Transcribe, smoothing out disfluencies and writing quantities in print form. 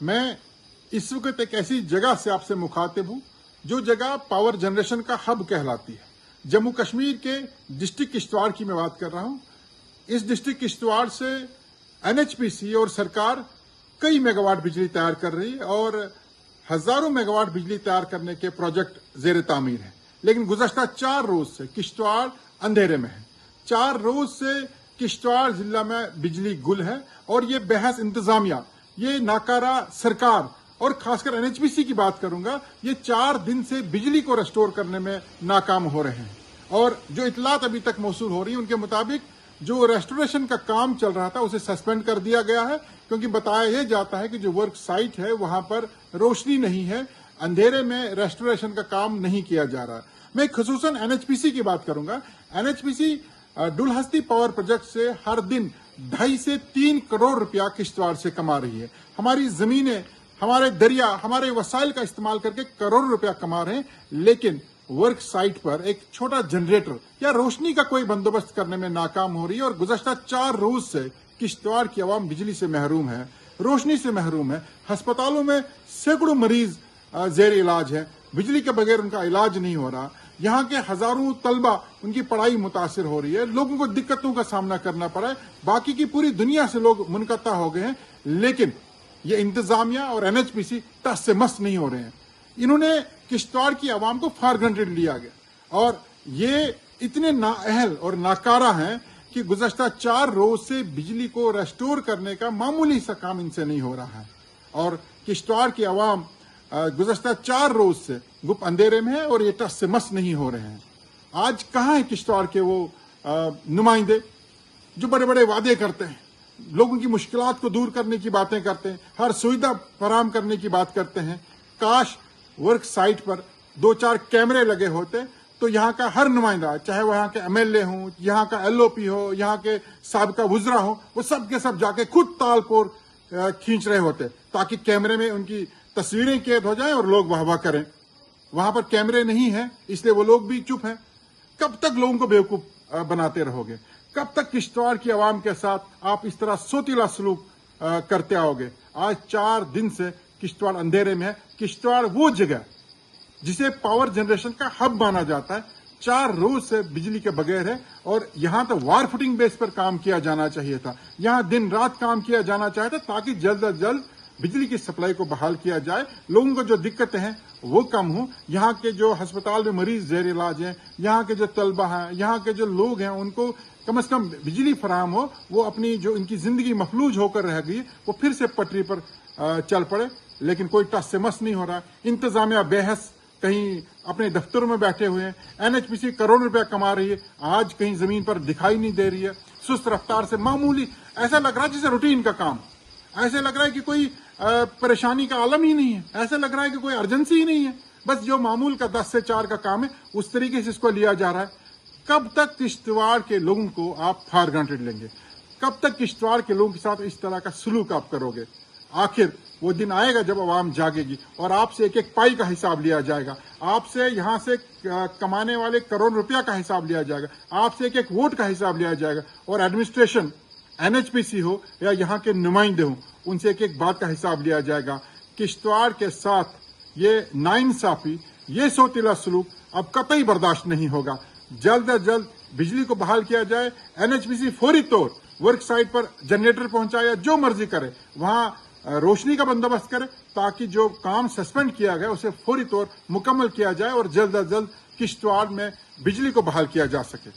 मैं इस वक्त एक ऐसी जगह से आपसे मुखातिब हूँ जो जगह पावर जनरेशन का हब कहलाती है। जम्मू कश्मीर के डिस्ट्रिक्ट किश्तवाड़ की मैं बात कर रहा हूँ। इस डिस्ट्रिक्ट किश्तवाड़ से एनएचपीसी और सरकार कई मेगावाट बिजली तैयार कर रही है और हजारों मेगावाट बिजली तैयार करने के प्रोजेक्ट जेर तामीर हैं। लेकिन गुज़श्ता 4 रोज से किश्तवाड़ अंधेरे में है। 4 रोज से किश्तवाड़ जिला में बिजली गुल है और ये बहस इंतजामिया, ये नाकारा सरकार और खासकर एनएचपीसी की बात करूंगा, ये 4 दिन से बिजली को रेस्टोर करने में नाकाम हो रहे हैं। और जो इतलात अभी तक मौसूल हो रही है उनके मुताबिक जो रेस्टोरेशन का काम चल रहा था उसे सस्पेंड कर दिया गया है, क्योंकि बताया यह जाता है कि जो वर्क साइट है वहां पर रोशनी नहीं है, अंधेरे में रेस्टोरेशन का काम नहीं किया जा रहा है। मैं खसूसन एनएचपीसी की बात करूंगा। एनएचपीसी डुलहस्ती पावर प्रोजेक्ट से हर दिन 2.5 से 3 करोड़ रुपया किश्तवाड़ से कमा रही है। हमारी जमीनें, हमारे दरिया, हमारे वसाइल का इस्तेमाल करके करोड़ रुपया कमा रहे हैं, लेकिन वर्क साइट पर एक छोटा जनरेटर या रोशनी का कोई बंदोबस्त करने में नाकाम हो रही है। और गुज़श्ता 4 रोज से किश्तवाड़ की आवाम बिजली से महरूम है, रोशनी से महरूम है। अस्पतालों में सैकड़ों मरीज जेर इलाज है, बिजली के बगैर उनका इलाज नहीं हो रहा। यहाँ के हजारों तलबा, उनकी पढ़ाई मुतासिर हो रही है, लोगों को दिक्कतों का सामना करना पड़ा है। बाकी की पूरी दुनिया से लोग मुनक़ता हो गए हैं, लेकिन ये इंतजामिया और एनएचपीसी टस से मस नहीं हो रहे हैं। इन्होंने किश्तवाड़ की आवाम को फॉर ग्रांटेड लिया गया और ये इतने नाअहल और नाकारा हैं कि गुज़श्ता 4 रोज से बिजली को रेस्टोर करने का मामूली सा काम इनसे नहीं हो रहा है। और किश्तवाड़ की आवाम गुज़श्ता 4 रोज से गुप अंधेरे में है और ये टस से मस नहीं हो रहे हैं। आज कहाँ है किश्तवाड़ के वो नुमाइंदे जो बड़े बड़े वादे करते हैं, लोगों की मुश्किलात को दूर करने की बातें करते हैं, हर सुविधा फराहम करने की बात करते हैं। काश वर्क साइट पर 2-4 कैमरे लगे होते तो यहाँ का हर नुमाइंदा, चाहे वो यहाँ के एमएलए हो, यहाँ का एलओपी हो, यहाँ के साबिका वुज़रा हो, वो सब के सब जाके खुद तालपोर खींच रहे होते ताकि कैमरे में उनकी तस्वीरें कैद हो जाएं और लोग वाह वाह करें। वहां पर कैमरे नहीं है, इसलिए वो लोग भी चुप हैं। कब तक लोगों को बेवकूफ बनाते रहोगे? कब तक किश्तवाड़ की आवाम के साथ आप इस तरह सोतीला सलूक करते आओगे? आज 4 दिन से किश्तवाड़ अंधेरे में है। किश्तवाड़ वो जगह जिसे पावर जनरेशन का हब माना जाता है, 4 रोज से बिजली के बगैर है और यहाँ तो वार फुटिंग बेस पर काम किया जाना चाहिए था। यहाँ दिन रात काम किया जाना चाहिए था ताकि जल्द अज जल्द बिजली की सप्लाई को बहाल किया जाए, लोगों को जो दिक्कतें हैं वो कम हो। यहाँ के जो अस्पताल में मरीज जेर इलाज हैं, यहाँ के जो तलबा हैं, यहाँ के जो लोग हैं, उनको कम से कम बिजली फराहम हो, वो अपनी जो इनकी जिंदगी मफलूज होकर रह गई वो फिर से पटरी पर चल पड़े। लेकिन कोई टस से मस नहीं हो रहा। इंतजामिया बेहस कहीं अपने दफ्तरों में बैठे हुए हैं। एनएचपीसी करोड़ रुपया कमा रही है, आज कहीं जमीन पर दिखाई नहीं दे रही है। सुस्त रफ्तार से मामूली, ऐसा लग रहा है जैसे रूटीन का काम, ऐसे लग रहा है कि कोई परेशानी का आलम ही नहीं है, ऐसा लग रहा है कि कोई अर्जेंसी ही नहीं है। बस जो मामूल का 10 से 4 का काम है उस तरीके से इसको लिया जा रहा है। कब तक किश्तवाड़ के लोगों को आप फॉर ग्रांटेड लेंगे? कब तक किश्तवाड़ के लोगों के साथ इस तरह का सलूक आप करोगे? आखिर वो दिन आएगा जब आवाम जागेगी और आपसे एक एक पाई का हिसाब लिया जाएगा, आपसे यहाँ से कमाने वाले करोड़ रुपया का हिसाब लिया जाएगा, आपसे एक एक वोट का हिसाब लिया जाएगा। और एडमिनिस्ट्रेशन, एनएचपीसी हो या यहाँ के नुमाइंदे हों, उनसे एक एक बात का हिसाब लिया जाएगा। किश्तवाड़ के साथ ये नाइंसाफी, ये सोतीला सलूक अब कतई बर्दाश्त नहीं होगा। जल्द अज जल्द बिजली को बहाल किया जाए। एनएचपीसी फौरी तौर वर्क साइट पर जनरेटर पहुंचाए, जो मर्जी करे, वहां रोशनी का बंदोबस्त करे ताकि जो काम सस्पेंड किया गया उसे फौरी तौर मुकम्मल किया जाए और जल्द अज जल्द किश्तवाड़ में बिजली को बहाल किया जा सके।